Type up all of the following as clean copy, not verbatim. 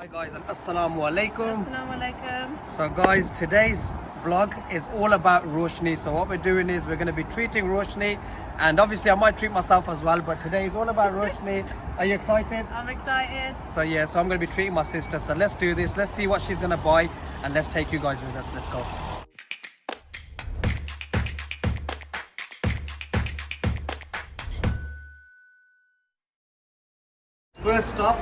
Hi guys and assalamu alaikum. Assalamu alaikum. So guys, today's vlog is all about Roshni. So what we're doing is we're going to be treating Roshni, and obviously I might treat myself as well, but today is all about Roshni. Are you excited? I'm excited. So yeah, so I'm going to be treating my sister. So let's do this. Let's see what she's going to buy and let's take you guys with us. Let's go. First stop,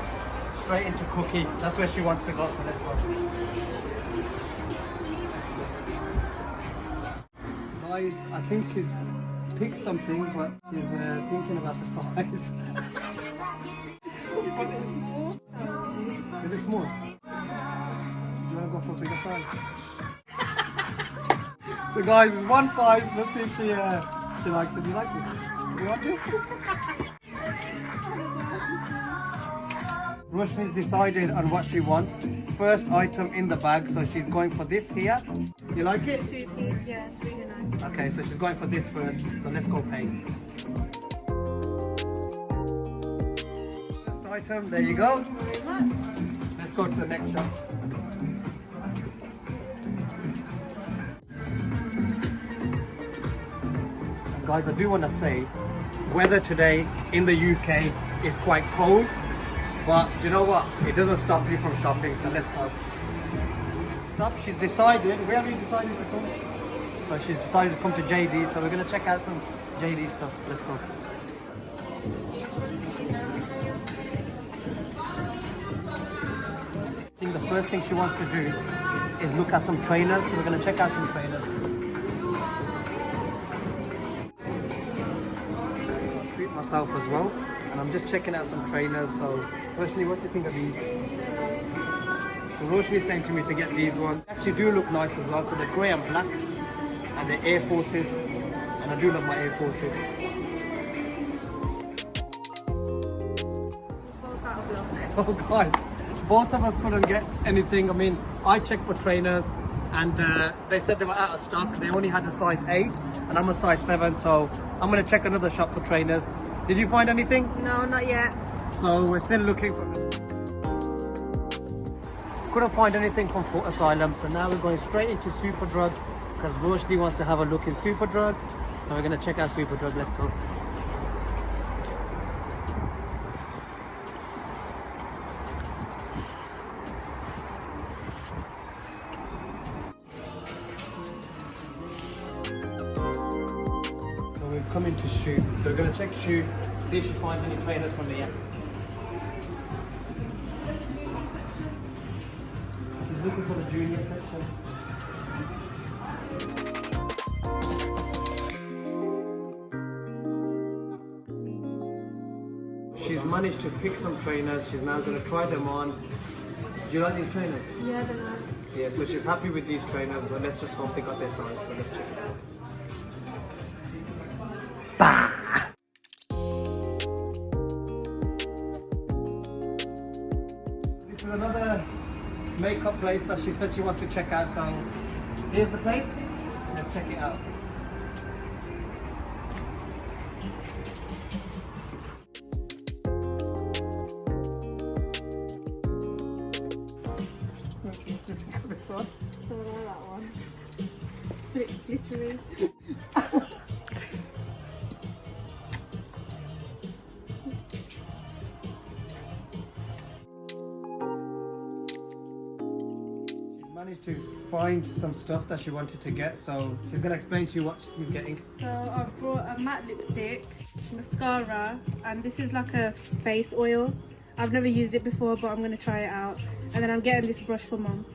straight into Cookie. That's where she wants to go, so let's go. Guys, I think she's picked something, but she's thinking about the size. A bit small. Do you want to go for a bigger size? So guys, it's one size. Let's see if she likes it. Do you like this? You want this? Roshni's decided on what she wants. First item in the bag, so she's going for this here. You like it? 2 piece, yeah, it's really nice. Okay, so she's going for this first. So let's go pay. First item, there you go. Thank you very much. Let's go to the next shop. Guys, I do want to say, weather today in the UK is quite cold. But do you know what? It doesn't stop you from shopping, so let's go. Stop, she's decided. Where have you decided to come? So she's decided to come to JD, so we're going to check out some JD stuff. Let's go. I think the first thing she wants to do is look at some trainers, so we're going to check out some trainers. I'll treat myself as well. And I'm just checking out some trainers. So, Roshni, what do you think of these? So, Roshni's saying to me to get these ones. Actually, do look nice as well. So, they're grey and black, and they're Air Forces. And I do love my Air Forces. Both out of luck. So, guys, both of us couldn't get anything. I mean, I checked for trainers, and they said they were out of stock. They only had a size 8, and I'm a size 7. So, I'm going to check another shop for trainers. Did you find anything? No, not yet. So we're still looking for. Couldn't find anything from Foot Asylum, so now we're going straight into Superdrug because Roshni wants to have a look in Superdrug. So we're going to check out Superdrug. Let's go. So we've come into Shoe. So we're going to check Shoe, see if she finds any trainers from the app. She's looking for the junior section. She's managed to pick some trainers. She's now going to try them on. Do you like these trainers? Yeah, they're nice. Yeah, so she's happy with these trainers, but let's just hope they got their size. So let's check it out. This is another makeup place that she said she wants to check out. So here's the place. Let's check it out. What do you think of this one? So I like that one. It's a bit glittery. Managed to find some stuff that she wanted to get, so she's going to explain to you what she's getting. So I've brought a matte lipstick, mascara, and this is like a face oil. I've never used it before, but I'm going to try it out. And then I'm getting this brush for Mum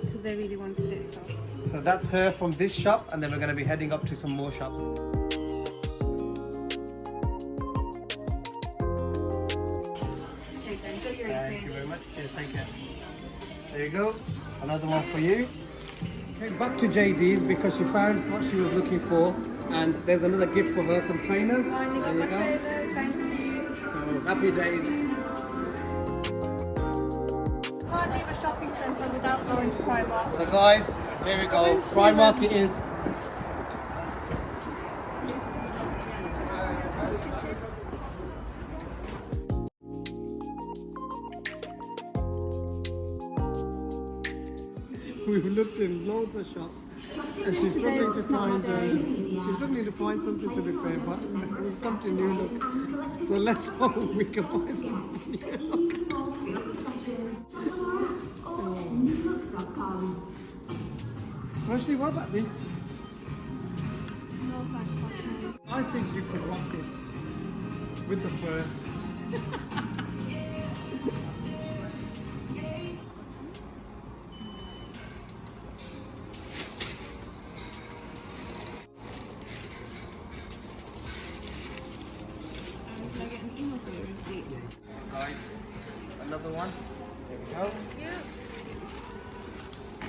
because they really wanted it. So that's her from this shop, and then we're going to be heading up to some more shops. Thank you very much. Cheers, take care. There you go. Another one for you. Okay, back to JD's because she found what she was looking for, and there's another gift for her, some trainers. There you go. Thank you. So happy days. Can't leave a shopping centre without going to Primark. So guys, here we go. Primark it is. We've looked in loads of shops, and she's struggling to find. She's struggling to find something to be fair, but we've come to New Look, so let's hope we can find something new. Actually, what about this? I think you could rock this with the fur. Guys, another one. There we go.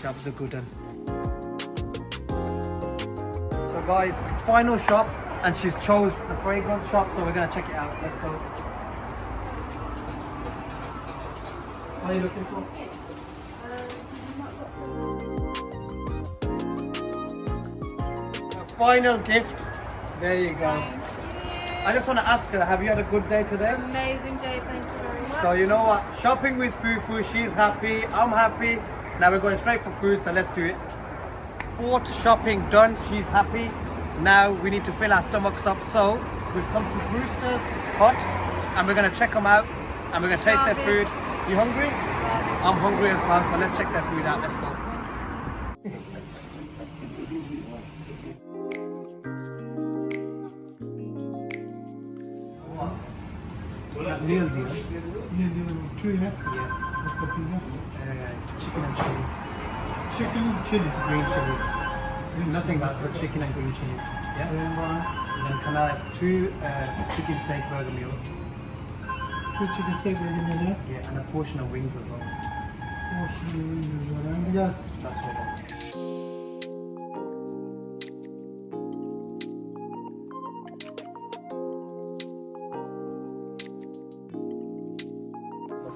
Job's a good one. So guys, final shop, and she's chose the fragrance shop, so we're gonna check it out. Let's go. What are you looking for? Final gift. There you go. I just want to ask her, have you had a good day today? Amazing day, thank you very much. So you know what? Shopping with Fufu, she's happy, I'm happy. Now we're going straight for food, so let's do it. Fourth shopping done, she's happy. Now we need to fill our stomachs up. So we've come to Brewster's Hut, and we're going to check them out, and we're going to taste their food. You hungry? I'm hungry as well, so let's check their food out. Let's go. Real deal. Two, yeah? What's the pizza? Chicken and chili. Chicken and chili. Green chilies. Nothing else but chicken and green chilies. Yeah. And And then can I have 2 chicken steak burger meals? 2 chicken steak burger meal, yeah? Yeah, and a portion of wings as well. Portion as well. And yes. That's all.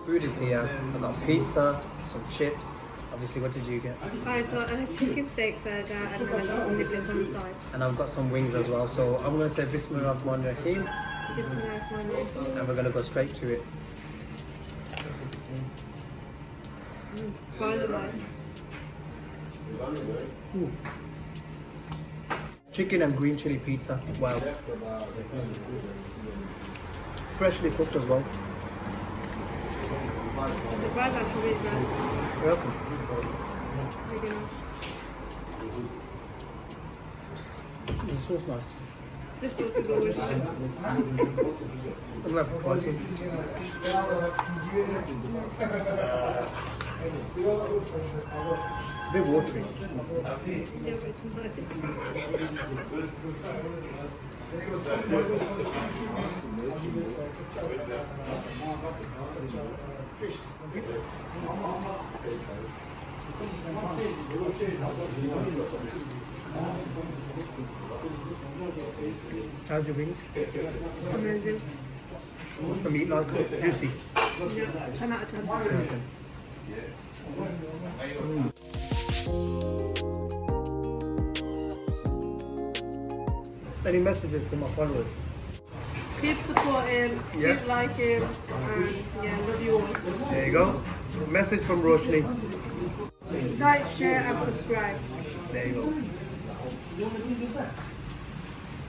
Food is here. I've got pizza, some chips. Obviously, what did you get? I got a chicken steak burger and then I got some niblets on the side. And I've got some wings as well. So I'm going to say Bismillah Rahman Rahim, Bismillahirrahmanirrahim. and we're going to go straight to it. By the way. Chicken and green chili pizza. Wow. Freshly cooked as well. The bread actually really nice. Welcome. Really nice. This sauce nice. This sauce is always nice. I'm going for spicy. It's a bit watery. Yeah, but it's nice. How's your wings? Amazing. What's the meat like? Juicy. Yeah, 10 out of 10. Any messages to my followers? Keep supporting, Yeah. keep liking, and yeah, love you all. There you go. Message from Roshni. Like, share, and subscribe. There you go.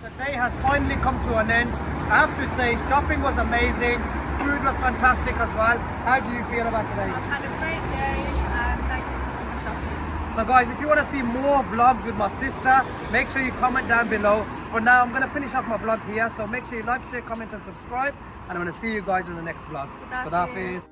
The day has finally come to an end. I have to say, shopping was amazing. Food was fantastic as well. How do you feel about today? I've had a great day, and thank you for shopping. So guys, if you want to see more vlogs with my sister, make sure you comment down below. For now, I'm going to finish off my vlog here. So make sure you like, share, comment and subscribe. And I'm going to see you guys in the next vlog. Khuda Khuda Hafiz.